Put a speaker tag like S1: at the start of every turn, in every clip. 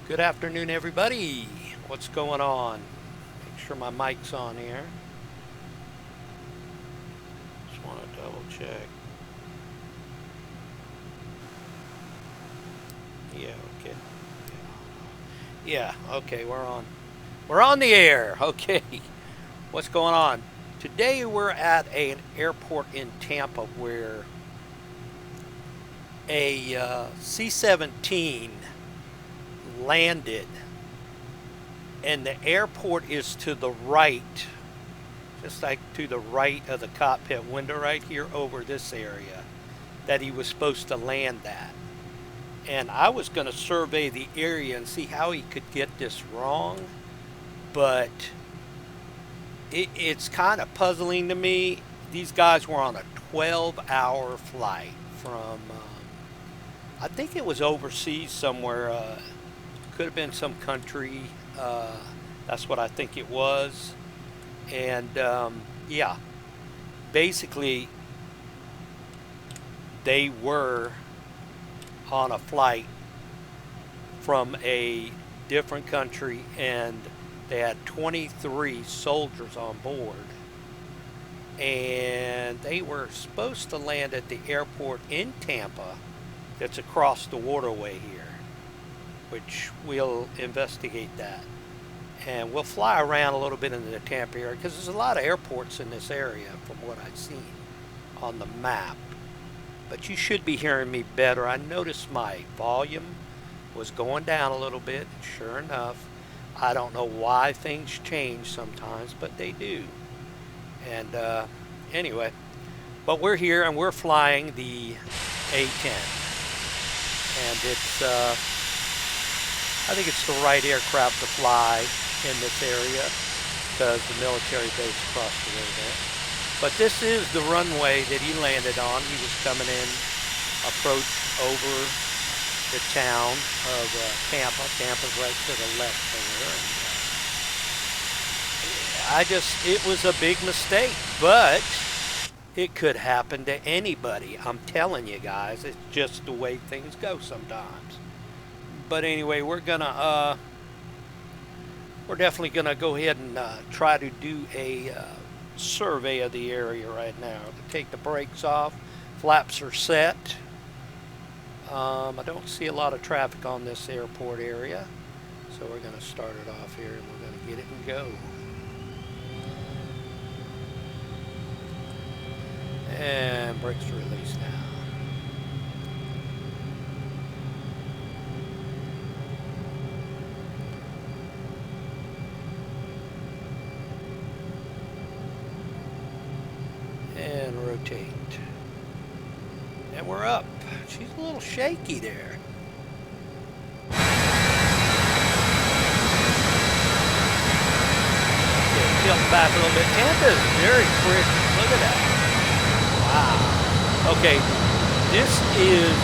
S1: Good afternoon, everybody. What's going on? Make sure my mic's on here. Just want to double check. Yeah, okay. Yeah, okay, we're on. We're on the air. Okay. What's going on? Today we're at an airport in Tampa where a C-17 landed, and the airport is to the right, just like to the right of the cockpit window right here over this area that he was supposed to land at. And I was going to survey the area and see how he could get this wrong, but it's kind of puzzling to me. These guys were on a 12-hour flight from, I think it was overseas somewhere. Could have been some country. That's what I think it was. And yeah, basically, they were on a flight from a different country, and they had 23 soldiers on board. And they were supposed to land at the airport in Tampa that's across the waterway here, which we'll investigate that. And we'll fly around a little bit in the Tampa area because there's a lot of airports in this area from what I've seen on the map. But you should be hearing me better. I noticed my volume was going down a little bit. Sure enough, I don't know why things change sometimes, but they do. And anyway, but we're here and we're flying the A-10. And it's, I think it's the right aircraft to fly in this area because the military base across the way there. But this is the runway that he landed on. He was coming in, approach over the town of Tampa. Tampa's right to the left there. And, it was a big mistake, but it could happen to anybody. I'm telling you guys, it's just the way things go sometimes. But anyway, we're definitely gonna go ahead and try to do a survey of the area right now. Take the brakes off, flaps are set. I don't see a lot of traffic on this airport area, so we're gonna start it off here and we're gonna get it and go. And brakes are released now. And rotate. And we're up. She's a little shaky there. Okay, tilt back a little bit. Tampa is very quick. Look at that. Wow. Okay, this is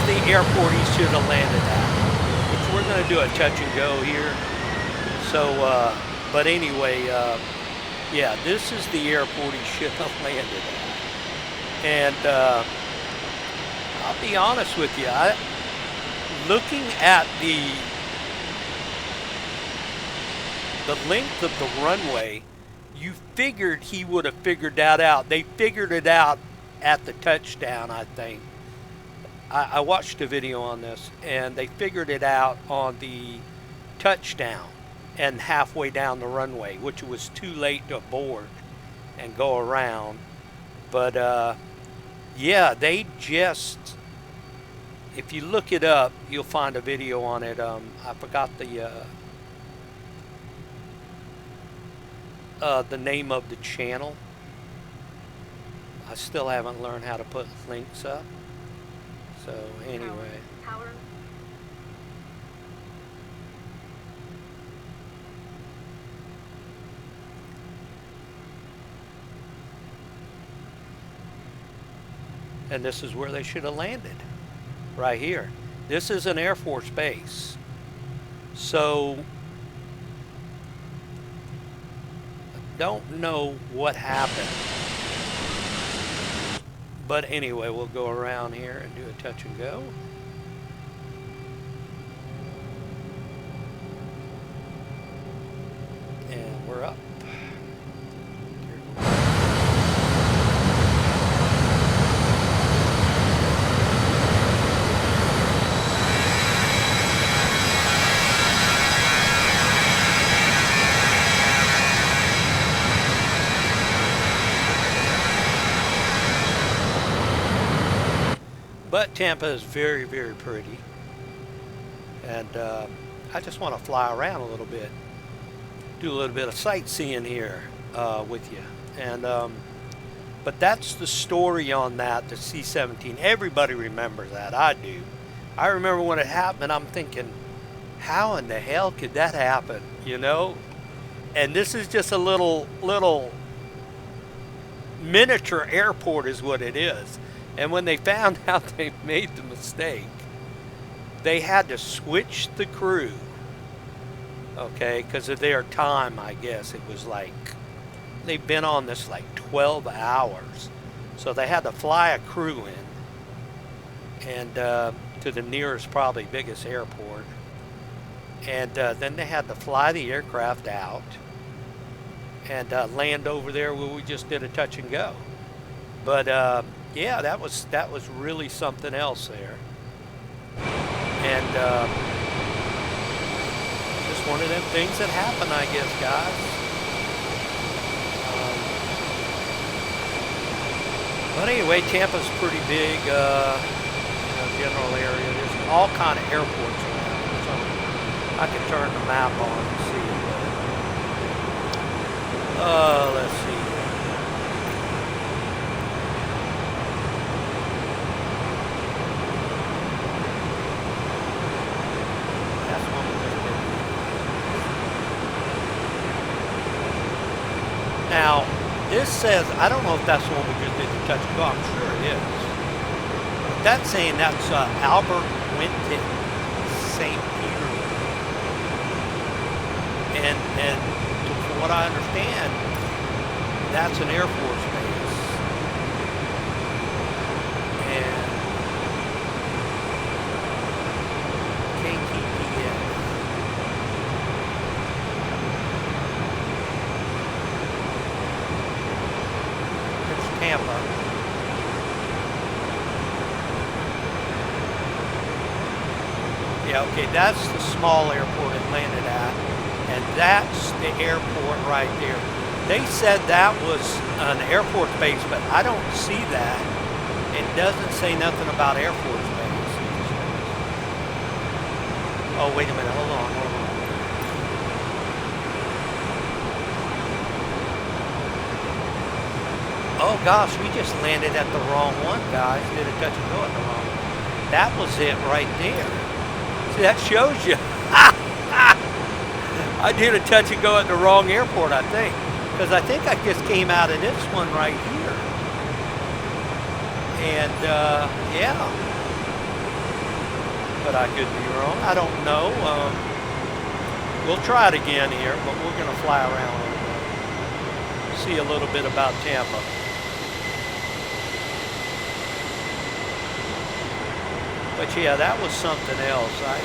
S1: the airport he should have landed at. Which we're going to do a touch and go here. So, but anyway, yeah, this is the airport he should have landed at. And I'll be honest with you, looking at the length of the runway, you figured he would have figured that out. They figured it out at the touchdown, I think. I watched a video on this, and they figured it out on the touchdown and halfway down the runway, which was too late to board and go around. But yeah, they just, if you look it up, you'll find a video on it. I forgot the name of the channel. I still haven't learned how to put links up. So anyway.
S2: Power.
S1: And this is where they should have landed, right here. This is an Air Force base. So, I don't know what happened. But anyway, we'll go around here and do a touch and go. And we're up. But Tampa is very, very pretty. And I just want to fly around a little bit. Do a little bit of sightseeing here with you. And but that's the story on that, the C-17. Everybody remembers that. I do. I remember when it happened, and I'm thinking, how in the hell could that happen? You know? And this is just a little miniature airport is what it is. And when they found out they made the mistake, they had to switch the crew, okay, because of their time, I guess. It was like, they've been on this like 12 hours. So they had to fly a crew in and to the nearest, probably biggest airport. And then they had to fly the aircraft out and land over there where we just did a touch and go. But yeah, that was really something else there. And just one of them things that happen, I guess, guys. But anyway, Tampa's pretty big, general area. There's all kind of airports around. So I can turn the map on and see it. Let's see. Now, this says, I don't know if that's the one we just did the touch and go. I'm sure it is. But that's saying that's Albert Winton, St. Peter. And from what I understand, that's an Air Force base. And KTPS. Tampa. Yeah, okay, that's the small airport it landed at, and that's the airport right there. They said that was an Air Force base, but I don't see that. It doesn't say nothing about Air Force base. Oh, wait a minute, hold on. Oh gosh, we just landed at the wrong one, guys. Did a touch and go at the wrong one. That was it right there. See, that shows you. I did a touch and go at the wrong airport, I think. Because I think I just came out of this one right here. And, yeah. But I could be wrong. I don't know. We'll try it again here, but we're going to fly around a little bit. See a little bit about Tampa. But yeah, that was something else. I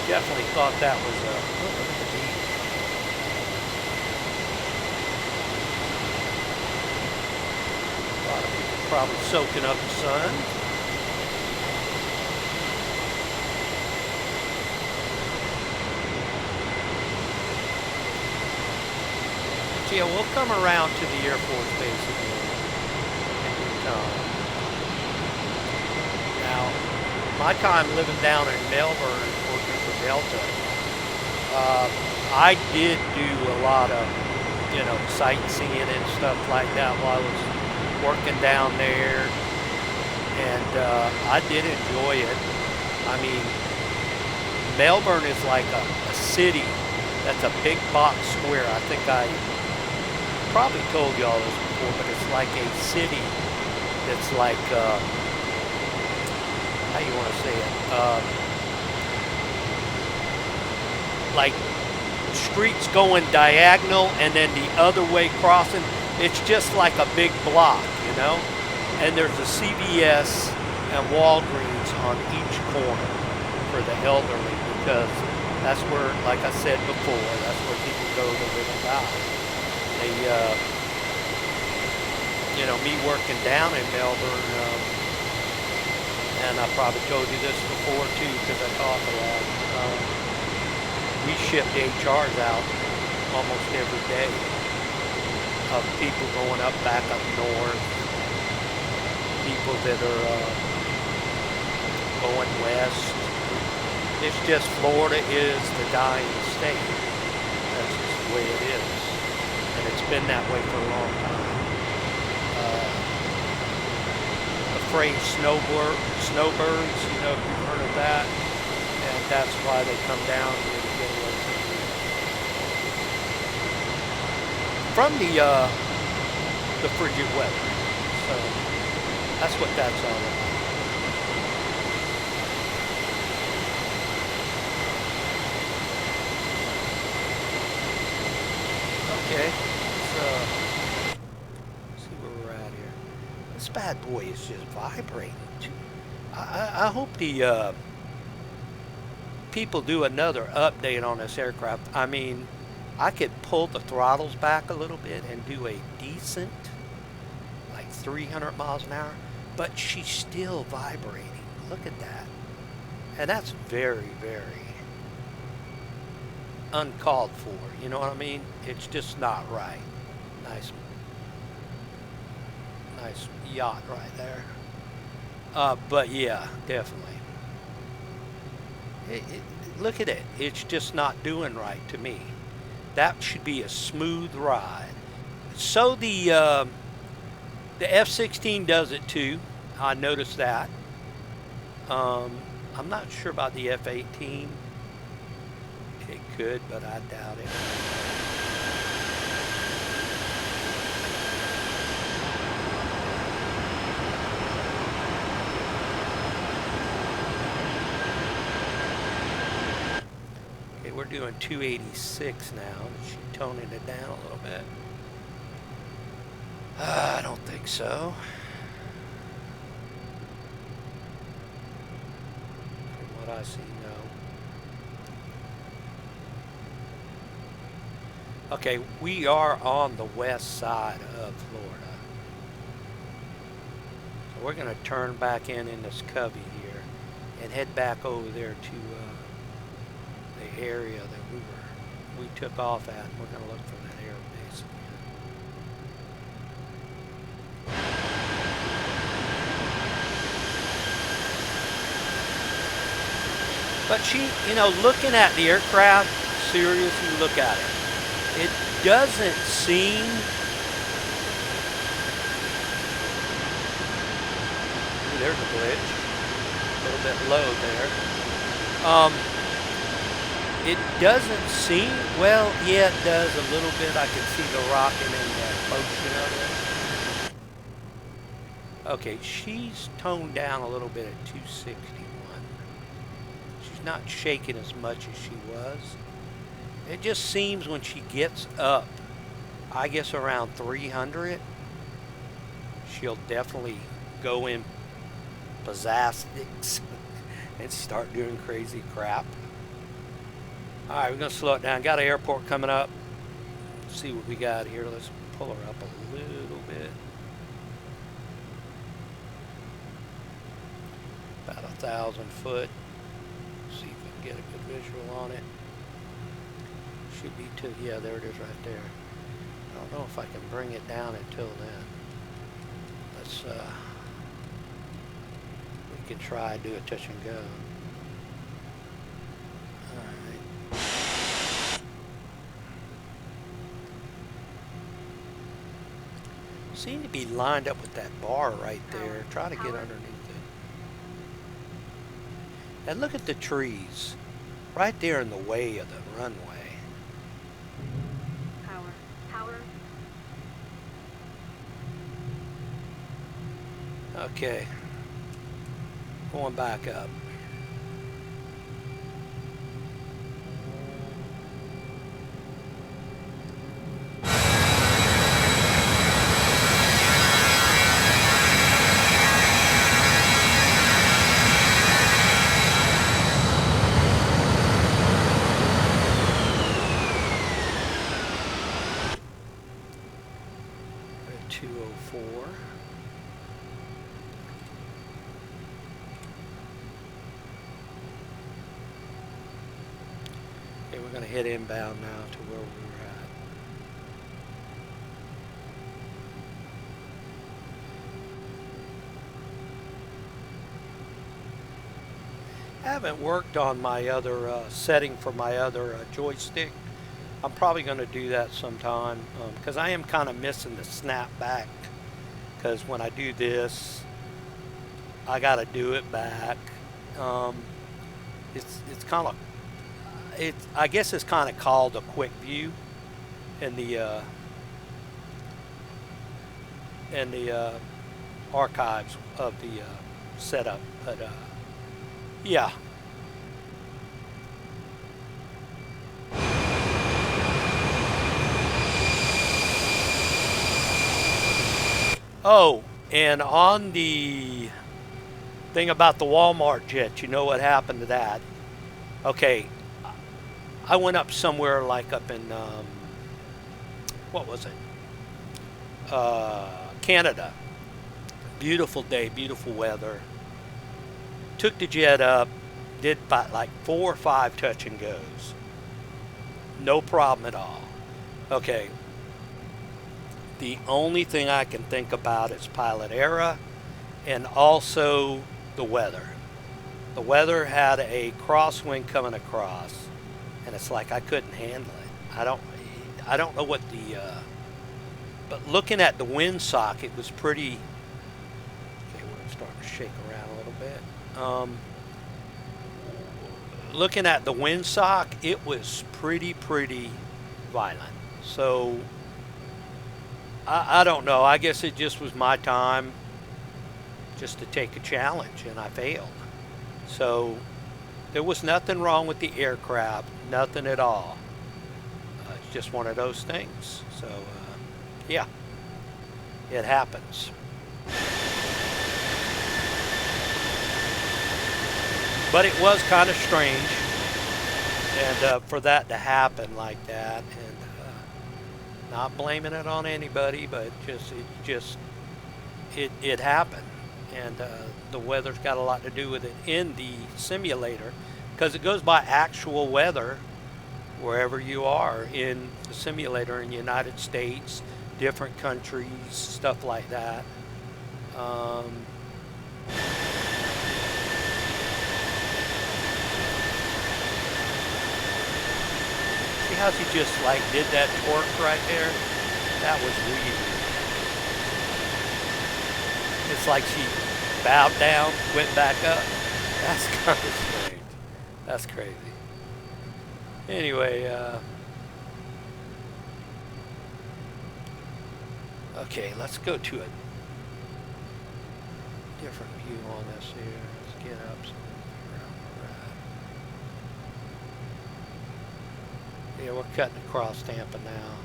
S1: definitely thought that was a... Oh, look at the beach. A lot of people probably soaking up the sun. But yeah, we'll come around to the Air Force base again in due time. Now, my time living down in Melbourne, working for Delta, I did do a lot of, sightseeing and stuff like that while I was working down there, and I did enjoy it. I mean, Melbourne is like a city that's a big box square. I think I probably told you all this before, but it's like a city that's like... how you want to say it, like streets going diagonal and then the other way crossing. It's just like a big block, you know? And there's a CVS and Walgreens on each corner for the elderly because that's where, like I said before, that's where people go to live and die. They, you know, me working down in Melbourne, and I probably told you this before too because I talk a lot. We ship HRs out almost every day of people going back up north, people that are going west. It's just Florida is the dying state. That's just the way it is. And it's been that way for a long time. The phrase snowbirds, you know, if you've heard of that, and that's why they come down here to get away from the frigid weather. So that's what that's all about. Okay, let's see where we're at here. This bad boy is just vibrating. I hope the people do another update on this aircraft. I mean, I could pull the throttles back a little bit and do a decent, like 300 miles an hour, but she's still vibrating. Look at that. And that's very, very uncalled for. You know what I mean? It's just not right. Nice yacht right there. But yeah, definitely. Look at it. It's just not doing right to me. That should be a smooth ride. So the F-16 does it too. I noticed that. I'm not sure about the F-18. It could, but I doubt it. Okay, we're doing 286 now. She's toning it down a little bit. I don't think so. From what I see, no. Okay, we are on the west side of Florida. So we're going to turn back in this covey here and head back over there to the area that we took off at. And we're going to look for that air base again. But she, you know, looking at the aircraft, seriously look at it. It doesn't seem there's a glitch. A little bit low there. It doesn't seem, well, yeah, it does a little bit. I can see the rocking and the motion of it. Okay, she's toned down a little bit at 261. She's not shaking as much as she was. It just seems when she gets up, I guess around 300, she'll definitely go in pizzazzics and start doing crazy crap. Alright, we're going to slow it down. Got an airport coming up. Let's see what we got here. Let's pull her up a little bit. About 1,000 foot. See if we can get a good visual on it. Should be to, yeah, there it is right there. I don't know if I can bring it down until then. Let's, we can try do a touch and go. Alright. Seem to be lined up with that bar right there. Try to get underneath it. And look at the trees. Right there in the way of the runway. Okay, going back up. 4. Okay, we're going to hit inbound now to where we were at. I haven't worked on my other setting for my other joystick. I'm probably going to do that sometime because I am kind of missing the snap back, because when I do this I got to do it back. It's kind of, I guess it's kind of called a quick view in the archives of the setup, but yeah. Oh, and on the thing about the Walmart jet, you know what happened to that? Okay, I went up somewhere like up in, what was it? Canada. Beautiful day, beautiful weather. Took the jet up, did like 4 or 5 touch and goes. No problem at all. Okay. The only thing I can think about is pilot error and also the weather. The weather had a crosswind coming across, and it's like I couldn't handle it. I don't know what the but looking at the windsock, it was pretty. Okay, we're starting to shake around a little bit. Looking at the windsock, it was pretty violent. So I don't know. I guess it just was my time just to take a challenge, and I failed. So there was nothing wrong with the aircraft, nothing at all. It's just one of those things. So yeah, it happens. But it was kind of strange, and for that to happen like that, and not blaming it on anybody, but it happened, and the weather's got a lot to do with it in the simulator, because it goes by actual weather wherever you are in the simulator in the United States, different countries, stuff like that. See how she just like did that torque right there? That was weird. It's like she bowed down, went back up. That's kind of strange. That's crazy. Anyway, okay, let's go to a different view on this here. Let's get up around the right. Yeah, we're cutting across Tampa now.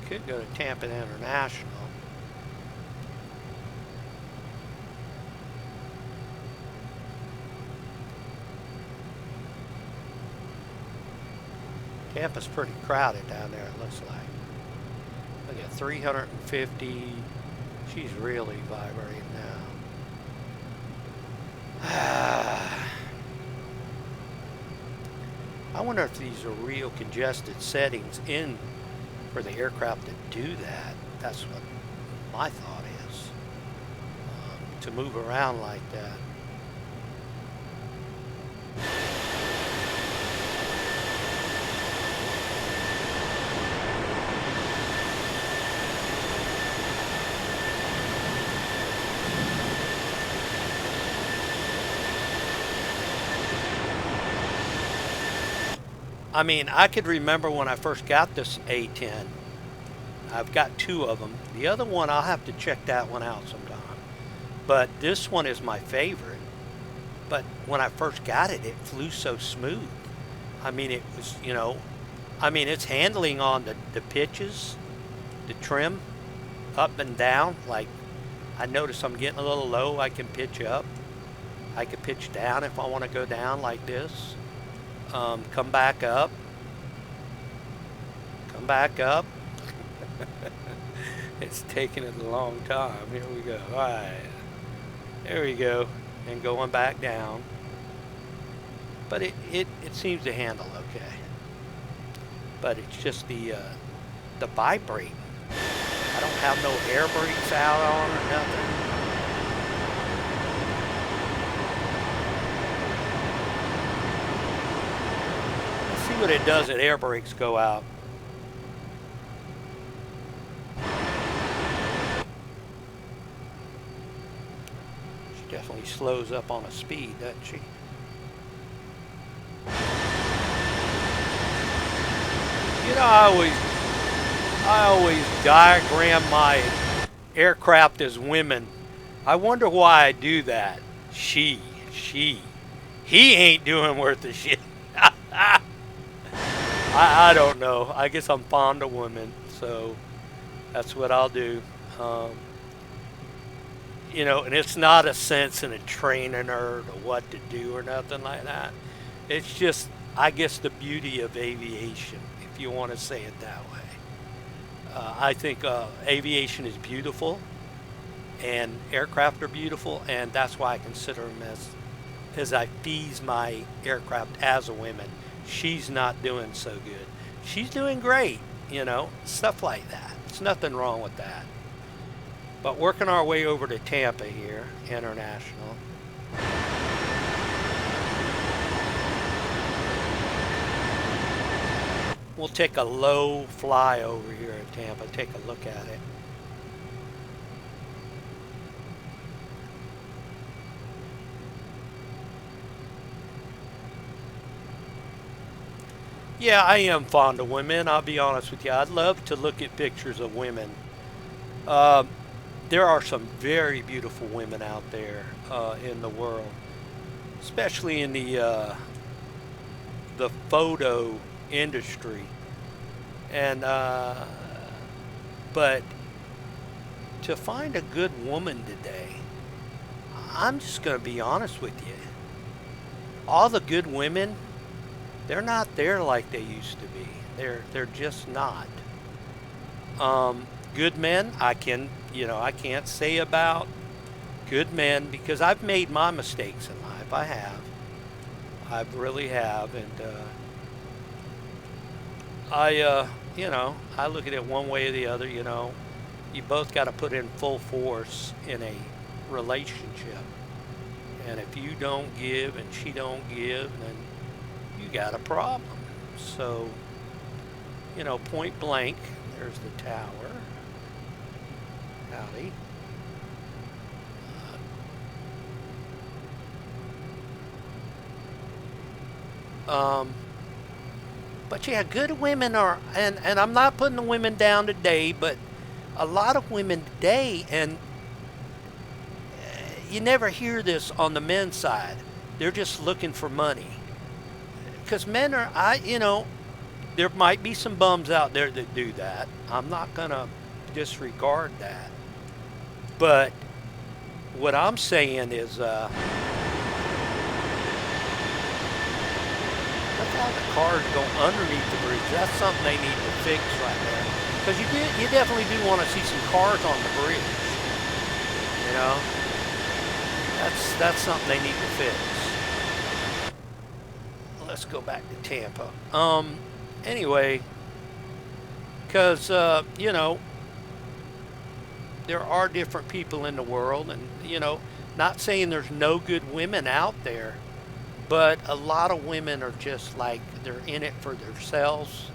S1: Could go to Tampa International. Tampa's pretty crowded down there, it looks like. Look at 350. She's really vibrating now. I wonder if these are real congested settings in for the aircraft to do that. That's what my thought is. To move around like that. I mean, I could remember when I first got this A10. I've got 2 of them. The other one, I'll have to check that one out sometime. But this one is my favorite. But when I first got it, it flew so smooth. I mean, it was, you know, I mean, it's handling on the pitches, the trim, up and down. Like, I notice I'm getting a little low, I can pitch up. I can pitch down if I want to go down like this. Come back up. Come back up. It's taking it a long time. Here we go. All right. There we go. And going back down. But it seems to handle okay. But it's just the vibrating. I don't have no air brakes out on or nothing. Let's see what it does if air brakes go out. She definitely slows up on a speed, doesn't she? You know, I always diagram my aircraft as women. I wonder why I do that. He ain't doing worth a shit. I don't know. I guess I'm fond of women, so that's what I'll do. You know, and it's not a sense in a training her to what to do or nothing like that. It's just, I guess, the beauty of aviation, if you want to say it that way. I think aviation is beautiful, and aircraft are beautiful, and that's why I consider them as I fees my aircraft as a woman. She's not doing so good. She's doing great, you know, stuff like that. There's nothing wrong with that. But working our way over to Tampa here, International. We'll take a low fly over here at Tampa, take a look at it. Yeah, I am fond of women, I'll be honest with you. I'd love to look at pictures of women. There are some very beautiful women out there in the world, especially in the photo industry. And but to find a good woman today, I'm just going to be honest with you. All the good women, they're not there like they used to be. They're just not. Good men, I can't say about good men because I've made my mistakes in life. I really have, and I look at it one way or the other. You know, you both got to put in full force in a relationship, and if you don't give and she don't give, then you got a problem. So, you know, point blank, there's the tower. Howdy. But yeah, good women are, and I'm not putting the women down today, but a lot of women today, and you never hear this on the men's side. They're just looking for money. Because men are, there might be some bums out there that do that. I'm not going to disregard that. But what I'm saying is, look how the cars go underneath the bridge. That's something they need to fix right there. Because you definitely do want to see some cars on the bridge. You know? That's something they need to fix. Let's go back to Tampa. Anyway, because, there are different people in the world, and, not saying there's no good women out there, but a lot of women are just like, they're in it for themselves.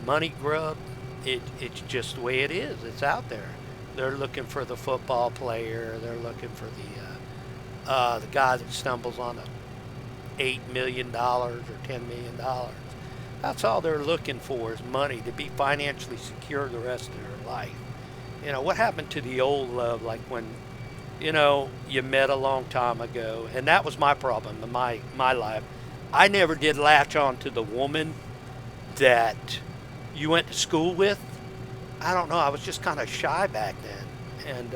S1: Money grub, it's just the way it is. It's out there. They're looking for the football player. They're looking for the guy that stumbles on $8 million or $10 million. That's all they're looking for is money to be financially secure the rest of their life. What happened to the old love, like when, you met a long time ago, and that was my problem in my life. I never did latch on to the woman that you went to school with. I don't know, I was just kind of shy back then, and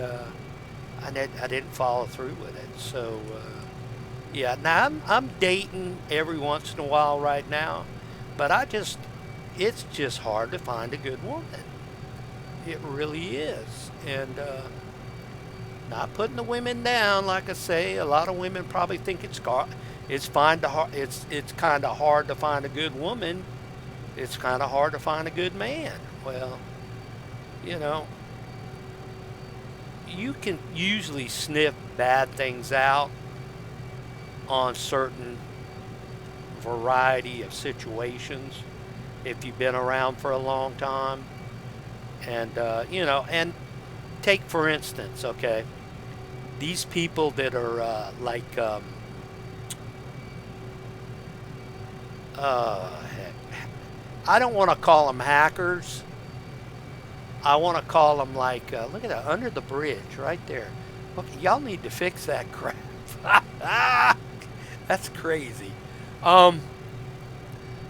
S1: I didn't follow through with it. So Yeah, now I'm dating every once in a while right now, but it's just hard to find a good woman. It really is. And not putting the women down, like I say, a lot of women probably think it's kind of hard to find a good woman. It's kind of hard to find a good man. Well, you know, you can usually sniff bad things out on certain variety of situations if you've been around for a long time. And and take for instance, okay, these people that are I don't want to call them hackers. I want to call them look at that, under the bridge right there. Okay, y'all need to fix that crap. That's crazy. Um,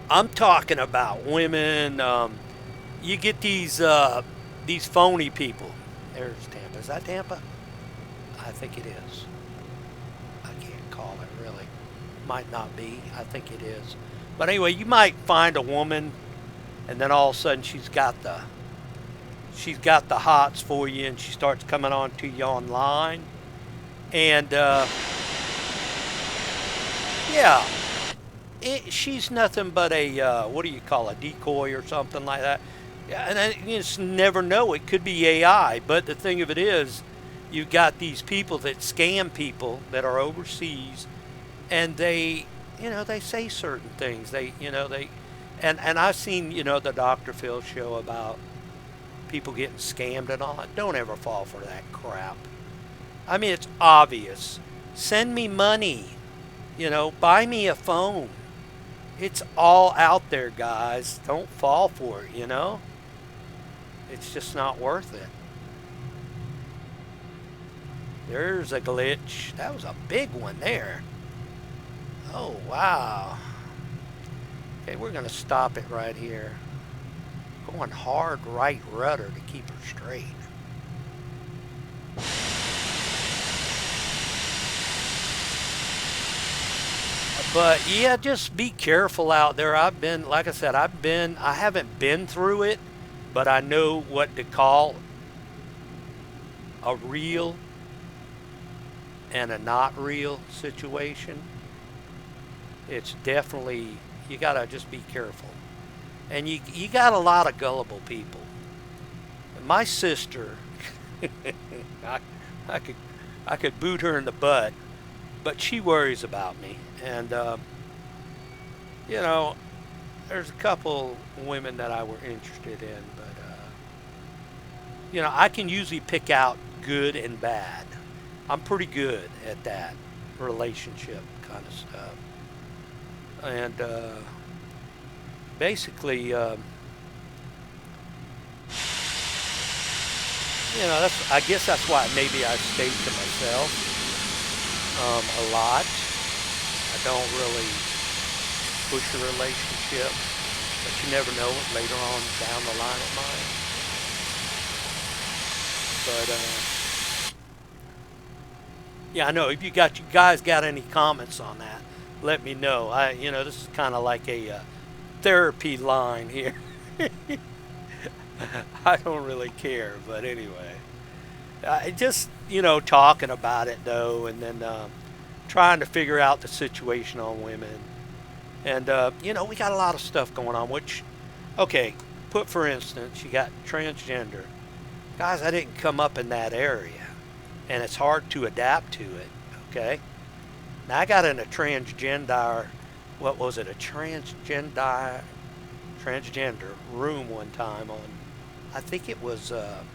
S1: I'm talking about women. You get these phony people. There's Tampa. Is that Tampa? I think it is. I can't call it really. Might not be. I think it is. But anyway, you might find a woman, and then all of a sudden she's got the hots for you, and she starts coming on to you online, and yeah, she's nothing but a what do you call a decoy or something like that. Yeah, and you just never know. It could be AI, but the thing of it is, you've got these people that scam people that are overseas, and they say certain things. And I've seen the Dr. Phil show about people getting scammed and all that. Don't ever fall for that crap. I mean, it's obvious. Send me money. Buy me a phone. It's all out there, guys. Don't fall for it. It's just not worth it. There's a glitch. That was a big one there. Oh, wow. Okay, we're going to stop it right here. Going hard right rudder to keep her straight. But yeah, just be careful out there. Like I said, I haven't been through it, but I know what to call a real and a not real situation. It's definitely, you gotta just be careful. And you got a lot of gullible people. My sister, I, I could I could boot her in the butt, but she worries about me. And you know, there's a couple women that I were interested in, but I can usually pick out good and bad. I'm pretty good at that relationship kind of stuff. And basically, that's I guess that's why maybe I stayed to myself a lot. I don't really push a relationship, but you never know it later on down the line it might. But yeah, I know. If you guys got any comments on that, let me know. This is kind of like a therapy line here. I don't really care, but anyway, just talking about it though, and then trying to figure out the situation on women, and we got a lot of stuff going on. Which, okay, put for instance, you got transgender guys. I didn't come up in that area, and it's hard to adapt to it. Okay, now I got in a transgender, what was it, a transgender room one time on, I think it was, and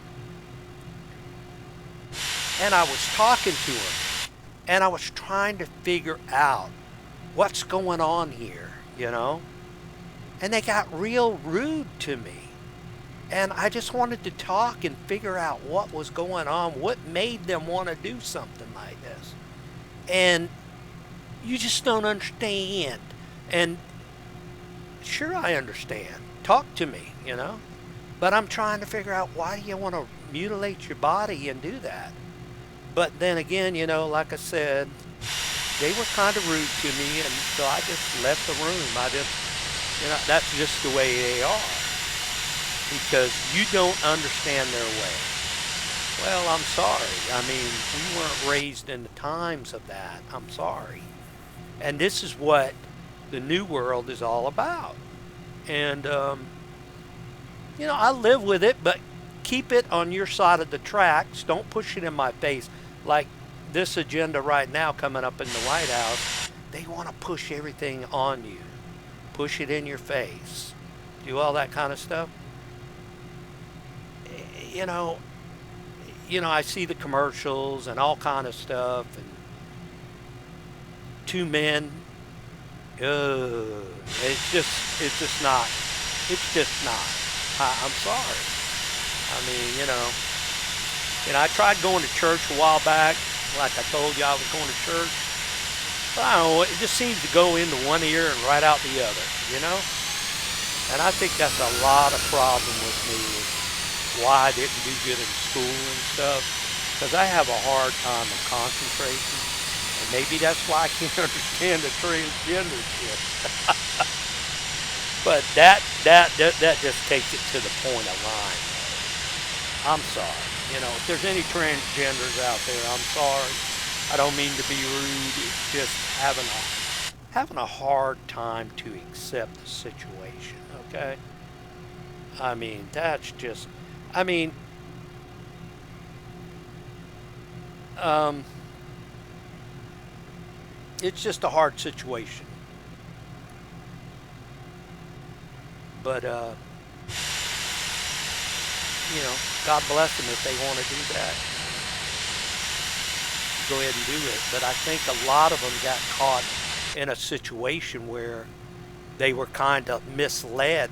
S1: I was talking to him, and I was trying to figure out what's going on here, and they got real rude to me. And I just wanted to talk and figure out what was going on, what made them want to do something like this. And you just don't understand. And sure, I understand. Talk to me, But I'm trying to figure out, why do you want to mutilate your body and do that? But then again, like I said, they were kind of rude to me, and so I just left the room. That's just the way they are, because you don't understand their way. Well, I'm sorry. I mean, we weren't raised in the times of that. I'm sorry. And this is what the new world is all about. And, I live with it, but keep it on your side of the tracks. Don't push it in my face. Like this agenda right now coming up in the White House, they want to push everything on you. Push it in your face. Do all that kind of stuff. You know, I see the commercials and all kind of stuff, and two men. It's just not. I'm sorry. I mean, I tried going to church a while back. Like I told you, I was going to church. But I don't know, it just seems to go into one ear and right out the other, And I think that's a lot of problem with me, is why I didn't do good in school and stuff. Because I have a hard time of concentrating. And maybe that's why I can't understand the transgender shit. But that just takes it to the point of lying. I'm sorry. If there's any transgenders out there, I'm sorry. I don't mean to be rude. It's just having a hard time to accept the situation, okay? I mean, that's just, it's just a hard situation. But, God bless them if they want to do that. Go ahead and do it. But I think a lot of them got caught in a situation where they were kind of misled,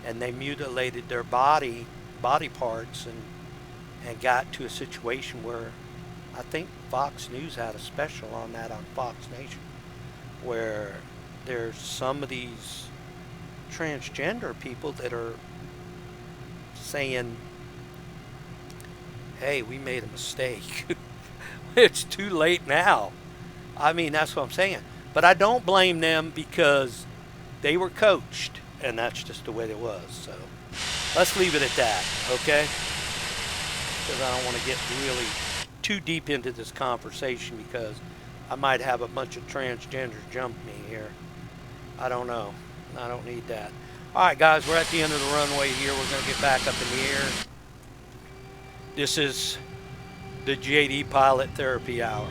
S1: and they mutilated their body parts, and got to a situation where I think Fox News had a special on that on Fox Nation, where there's some of these transgender people that are saying, hey, we made a mistake. It's too late now. I mean, that's what I'm saying. But I don't blame them, because they were coached, and that's just the way it was. So let's leave it at that, okay? Because I don't want to get really too deep into this conversation, because I might have a bunch of transgenders jump me here. I don't know. I don't need that. All right, guys, we're at the end of the runway here. We're going to get back up in the air. This is the JD Pilot Therapy Hour.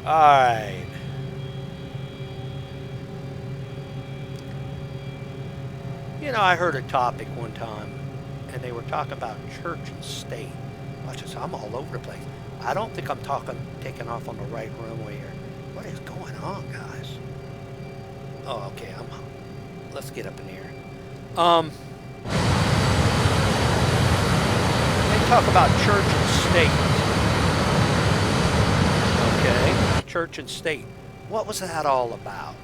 S1: All right. I heard a topic one time, and they were talking about church and state. Watch this, I'm all over the place. I don't think I'm taking off on the right runway here. What is going on, guys? Oh, okay, let's get up in here. They talk about church and state. Okay, church and state. What was that all about?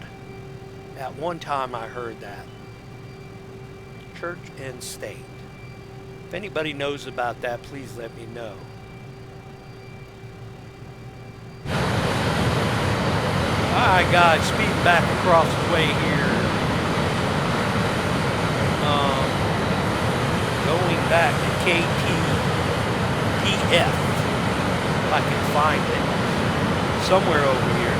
S1: At one time I heard that. Church and state. If anybody knows about that, please let me know. Alright guys, speeding back across the way here. Going back to KTPF, if I can find it. Somewhere over here.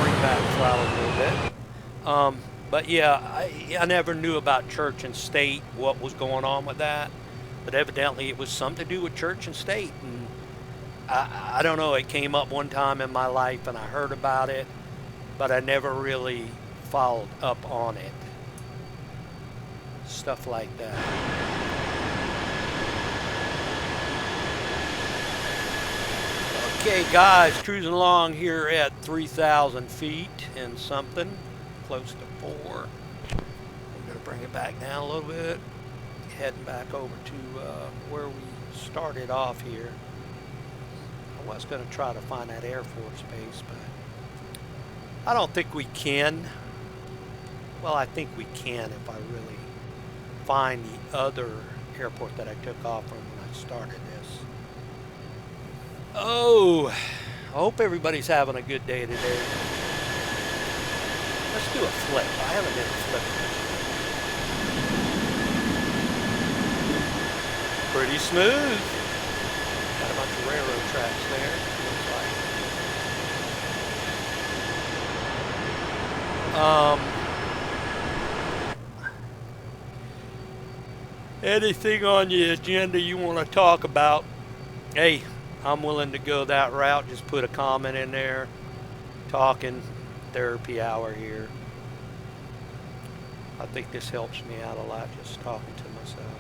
S1: Bring back throttle a little bit. But yeah, I never knew about church and state, what was going on with that. But evidently it was something to do with church and state. And I don't know, it came up one time in my life and I heard about it, but I never really followed up on it. Stuff like that. Okay guys, cruising along here at 3,000 feet and something, close to 4. I'm going to bring it back down a little bit, heading back over to where we started off here. I was going to try to find that Air Force base, but I don't think we can. Well, I think we can if I really find the other airport that I took off from when I started this. Oh, I hope everybody's having a good day today. Let's do a flip. I haven't been flipping. Pretty smooth. Got a bunch of railroad tracks there. Looks like. Anything on your agenda you want to talk about? Hey, I'm willing to go that route. Just put a comment in there. Talking therapy hour here. I think this helps me out a lot just talking to myself.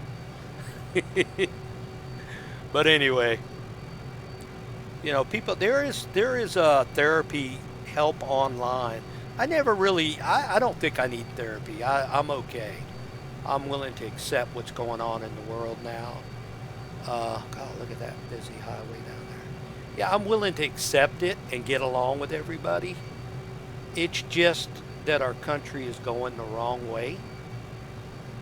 S1: But anyway, people, there is a therapy help online. I don't think I need therapy. I'm okay. I'm willing to accept what's going on in the world now. God, look at that busy highway down there. Yeah, I'm willing to accept it and get along with everybody. It's just that our country is going the wrong way.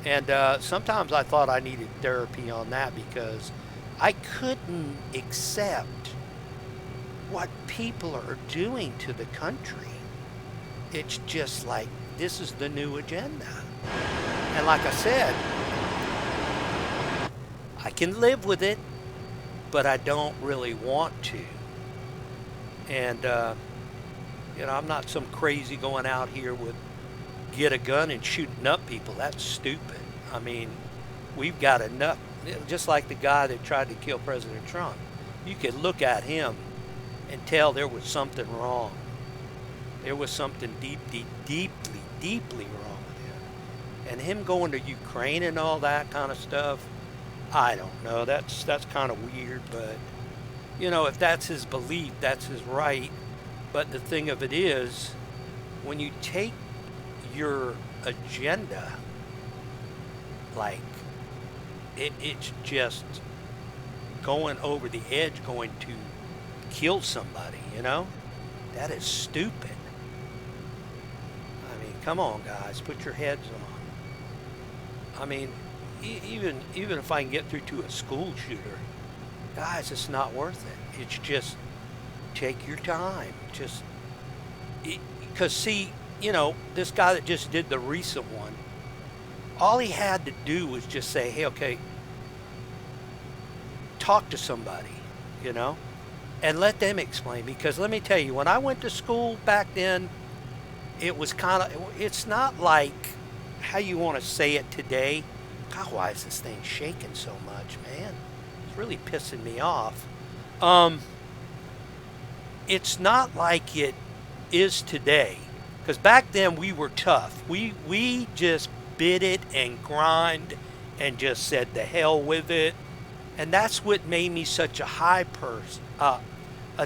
S1: And sometimes I thought I needed therapy on that because I couldn't accept what people are doing to the country. It's just like, this is the new agenda. And like I said, I can live with it, but I don't really want to. And, I'm not some crazy going out here with get a gun and shooting up people. That's stupid. I mean, we've got enough, just like the guy that tried to kill President Trump. You could look at him and tell there was something wrong. There was something deeply wrong with him. And him going to Ukraine and all that kind of stuff, I don't know. That's kind of weird, but if that's his belief, that's his right. But the thing of it is, when you take your agenda, like it's just going over the edge, going to kill somebody, that is stupid. I mean, come on, guys, put your heads on. I mean, even if I can get through to a school shooter, guys, it's not worth it. It's just take your time. Because see, this guy that just did the recent one, all he had to do was just say, hey, okay, talk to somebody, and let them explain. Because let me tell you, when I went to school back then, it was it's not like how you want to say it today. God, why is this thing shaking so much, man? It's really pissing me off. It's not like it is today. Because back then we were tough. We just bit it and grind and just said the hell with it. And that's what made me such a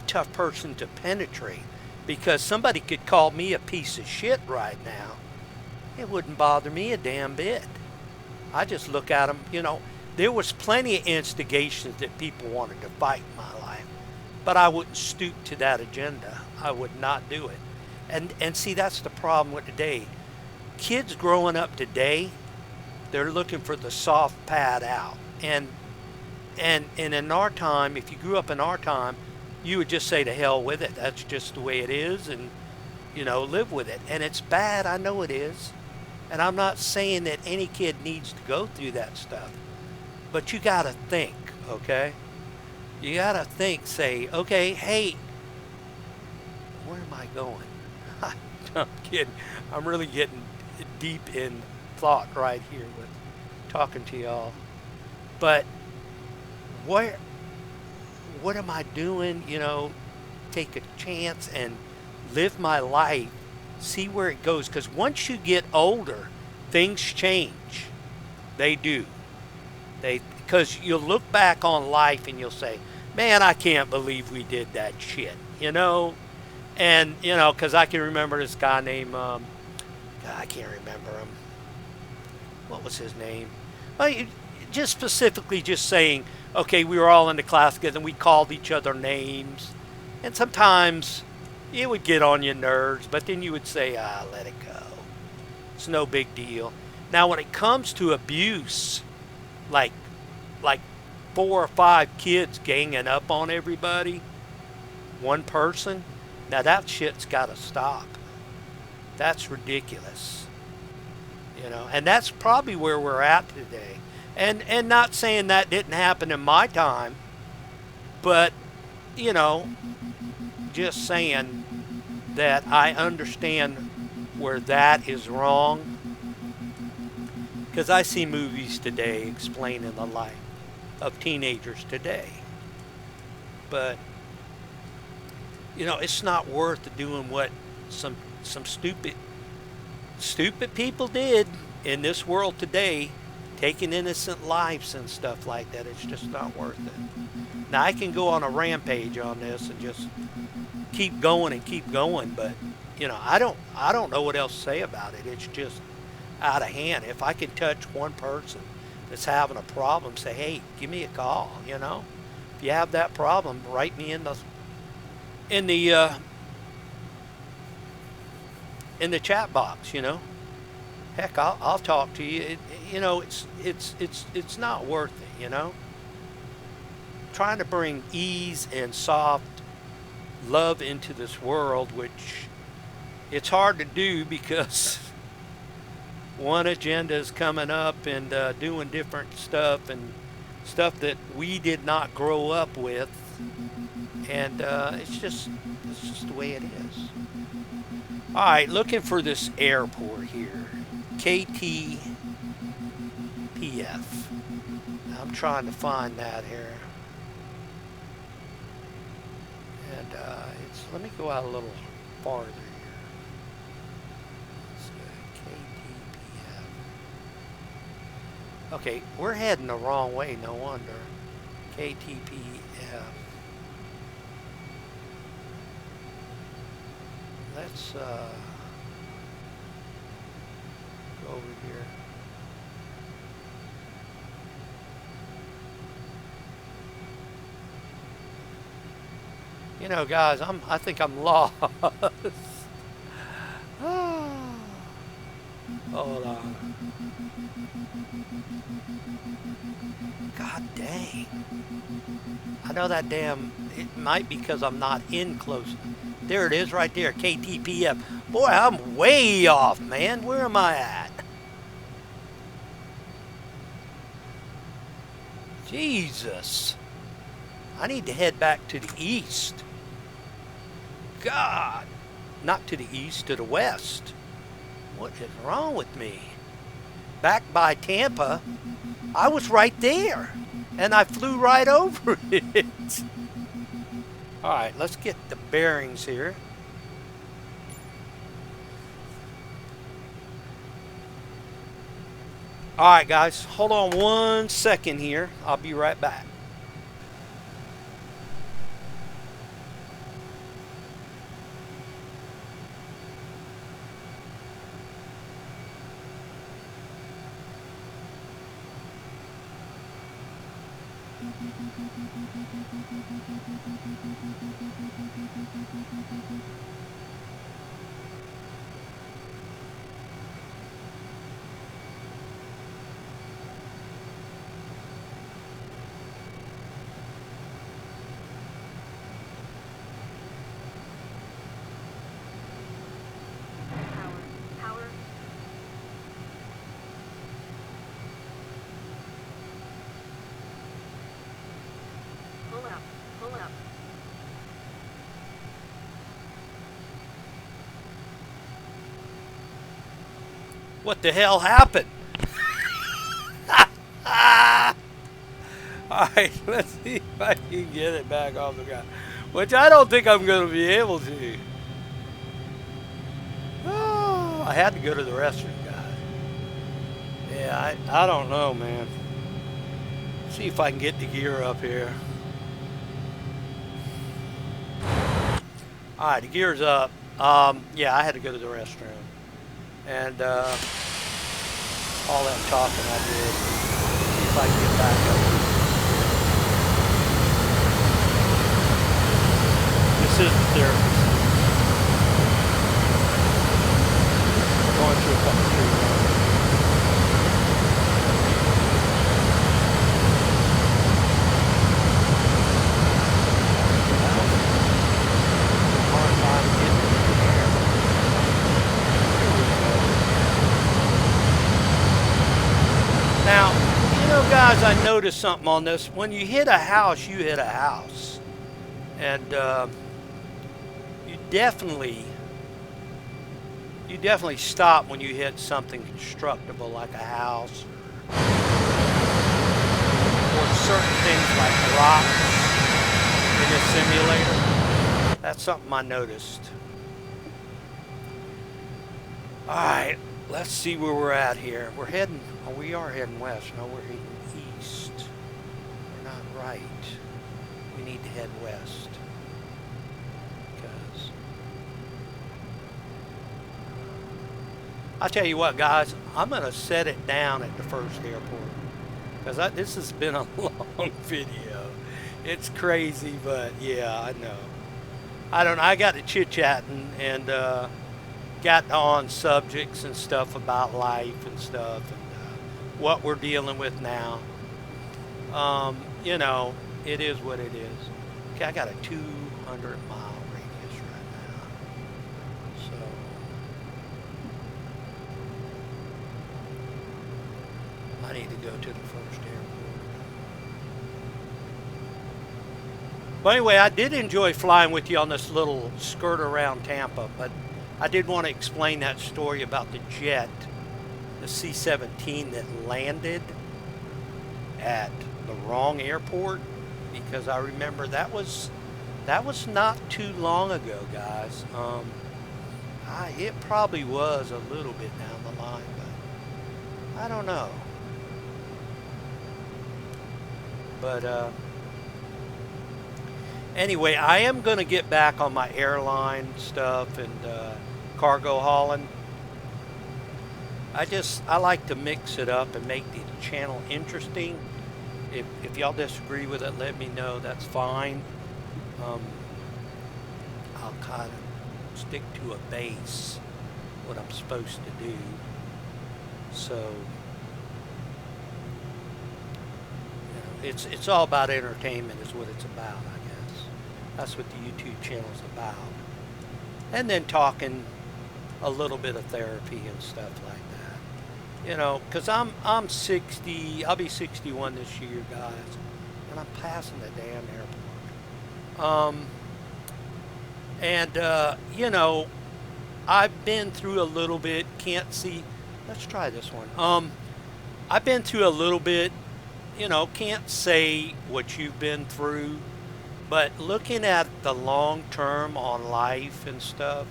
S1: tough person to penetrate. Because somebody could call me a piece of shit right now. It wouldn't bother me a damn bit. I just look at them, there was plenty of instigations that people wanted to fight in my life. But I wouldn't stoop to that agenda. I would not do it. And see, that's the problem with today. Kids growing up today, they're looking for the soft pad out. And in our time, if you grew up in our time, you would just say to hell with it. That's just the way it is, and live with it. And it's bad, I know it is. And I'm not saying that any kid needs to go through that stuff. But you gotta think, okay? You gotta think, say, okay, hey, where am I going? I'm kidding. I'm really getting deep in thought right here with talking to y'all. But what am I doing? Take a chance and live my life, see where it goes. Because once you get older, things change. They do. Because you'll look back on life and you'll say, man, I can't believe we did that shit, And, because I can remember this guy named, I can't remember him. What was his name? Well, just specifically just saying, okay, we were all in the class together and we called each other names. And sometimes it would get on your nerves, but then you would say, let it go. It's no big deal. Now, when it comes to abuse, like 4 or 5 kids ganging up on everybody, one person. Now that shit's got to stop. That's ridiculous. And that's probably where we're at today. And not saying that didn't happen in my time, but you know, just saying that I understand where that is wrong, because I see movies today explaining the life of teenagers today. But it's not worth doing what some stupid people did in this world today, taking innocent lives and stuff like that. It's just not worth it. Now I can go on a rampage on this and just keep going and keep going, but I don't know what else to say about it. It's just out of hand. If I can touch one person that's having a problem, say, hey, give me a call. If you have that problem, write me in the chat box. Heck, I'll talk to you. It's not worth it. Trying to bring ease and soft love into this world, which it's hard to do because one agenda is coming up and doing different stuff and stuff that we did not grow up with, and it's just the way it is. All right, looking for this airport here, KTPF. I'm trying to find that here. And let me go out a little farther here. KTPF. Okay, we're heading the wrong way, no wonder. KTPF. Let's go over here. Guys, I think I'm lost. Hold on. God dang. I know that it might be because I'm not in close. There it is right there, KTPF. Boy, I'm way off, man. Where am I at? Jesus. I need to head back to the east. God. Not to the east, to the west. What is wrong with me? Back by Tampa, I was right there. And I flew right over it. All right, let's get the bearings here. All right, guys, hold on 1 second here. I'll be right back.
S2: Pull up.
S1: What the hell happened? Alright, let's see if I can get it back off the ground. Which I don't think I'm going to be able to. Oh, I had to go to the restroom, guys. Yeah, I don't know, man. See if I can get the gear up here. Alright, the gear's up. Yeah, I had to go to the restroom. And all that talking I did. See if I can get back up. This is the therapist. Going through a couple of trees. know, guys, I noticed something on this. When you hit a house, you hit a house. And you definitely stop when you hit something constructible like a house or certain things like rocks in this simulator. That's something I noticed. Alright, let's see where we're at here. We are heading west. No, we're heading east. We're not right. We need to head west. Because I'll tell you what, guys, I'm going to set it down at the first airport. Because this has been a long video. It's crazy, but yeah, I know. I don't know. I got to chit-chatting and got on subjects and stuff about life and stuff and what we're dealing with now. You know, it is what it is. Okay, I got a 200-mile radius right now. So I need to go to the first airport. But anyway, I did enjoy flying with you on this little skirt around Tampa, but I did want to explain that story about the jet, the C-17 that landed at the wrong airport, because I remember that was not too long ago, guys. It probably was a little bit down the line, but I don't know. But anyway, I am going to get back on my airline stuff and cargo hauling. I like to mix it up and make the channel interesting. If y'all disagree with it, let me know. That's fine. I'll kind of stick to a base, what I'm supposed to do. So, you know, it's all about entertainment is what it's about, I guess. That's what the YouTube channel's about. And then talking a little bit of therapy and stuff like that. You know, because I'm 60, I'll be 61 this year, guys, and I'm passing the damn airport. You know, I've been through a little bit, can't see, let's try this one. I've been through a little bit, you know, can't say what you've been through, but looking at the long term on life and stuff,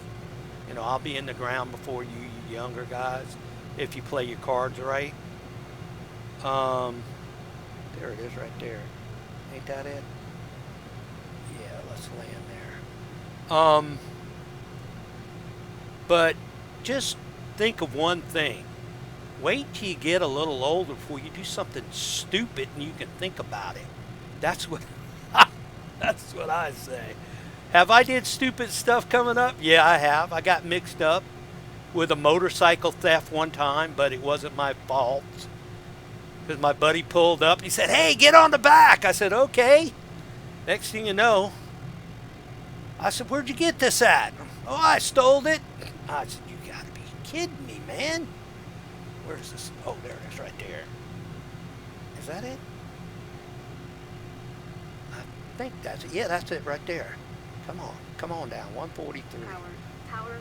S1: you know, I'll be in the ground before you younger guys, if you play your cards right. There it is right there. Ain't that it? Yeah, let's land there. But just think of one thing. Wait till you get a little older before you do something stupid and you can think about it. That's what that's what I say. Have I did stupid stuff coming up? Yeah, I have. I got mixed up with a motorcycle theft one time, but it wasn't my fault. Because my buddy pulled up and he said, "Hey, get on the back." I said, "Okay." Next thing you know, I said, "Where'd you get this at?" "Oh, I stole it." I said, "You gotta be kidding me, man." Where's this? Oh, there it is right there. Is that it? I think that's it. Yeah, that's it right there. Come on. Come on down. 143.
S2: Power.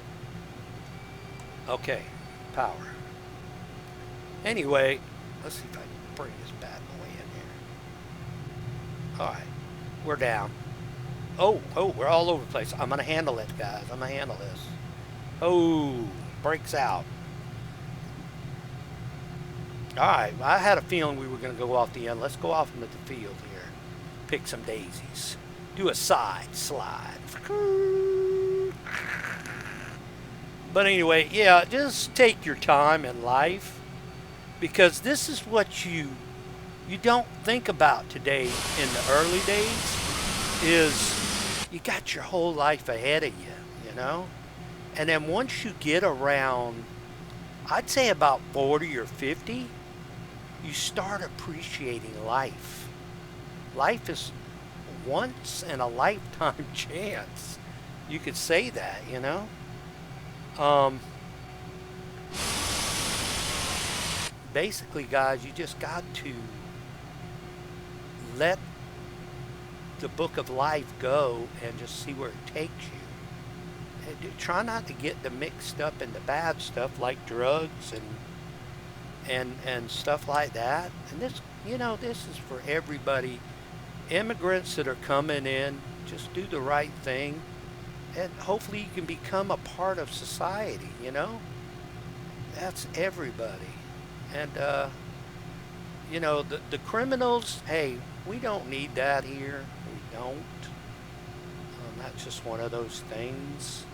S1: Okay. Power. Anyway, let's see if I can bring this bad boy in here. Alright. We're down. Oh, we're all over the place. I'm going to handle it, guys. I'm going to handle this. Oh, brakes out. Alright, I had a feeling we were going to go off the end. Let's go off into the field here. Pick some daisies. Do a side slide. But anyway, yeah, just take your time in life. Because this is what you don't think about today in the early days. Is you got your whole life ahead of you, you know? And then once you get around, I'd say about 40 or 50, you start appreciating life. Life is once in a lifetime chance. You could say that, you know? Basically, guys, you just got to let the book of life go and just see where it takes you. And try not to get the mixed up in the bad stuff like drugs and stuff like that. And this, this is for everybody. Immigrants that are coming in, just do the right thing, and hopefully you can become a part of society. That's everybody. And the criminals, hey, we don't need that here. We don't. That's just one of those things.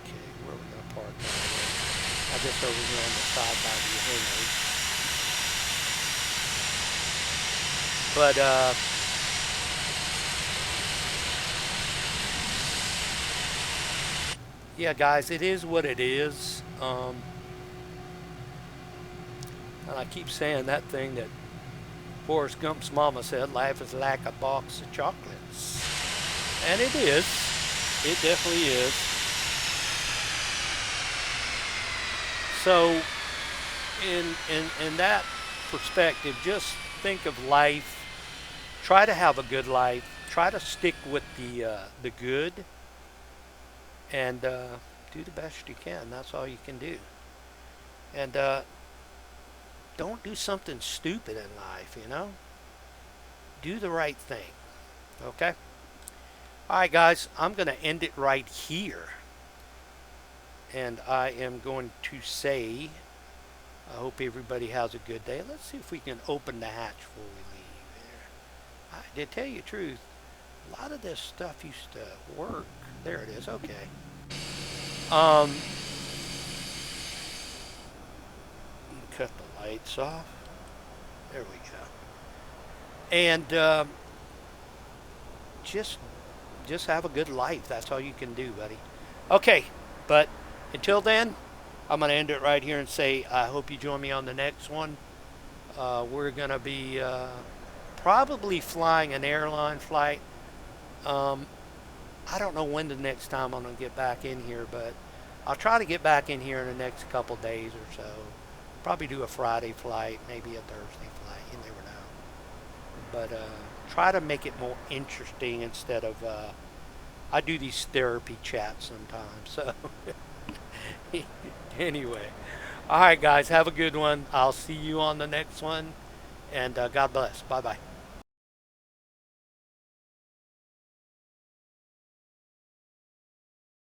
S1: Okay, where are we going to park? I guess over here on the side by the hangars. But, yeah, guys, it is what it is. And I keep saying that thing that Forrest Gump's mama said, life is like a box of chocolates. And it is. It definitely is. So, in that perspective, just think of life. Try to have a good life. Try to stick with the good, and do the best you can. That's all you can do. And don't do something stupid in life. Do the right thing. Okay. All right, guys. I'm going to end it right here, and I am going to say, I hope everybody has a good day. Let's see if we can open the hatch before we leave. To tell you the truth, a lot of this stuff used to work. There it is. Okay. Cut the lights off. There we go. And just have a good life. That's all you can do, buddy. Okay, but until then, I'm going to end it right here and say I hope you join me on the next one. We're going to be probably flying an airline flight. I don't know when the next time I'm going to get back in here, but I'll try to get back in here in the next couple days or so. Probably do a Friday flight, maybe a Thursday flight. You never know. But try to make it more interesting instead of... I do these therapy chats sometimes. So anyway. All right, guys. Have a good one. I'll see you on the next one. And God bless. Bye-bye.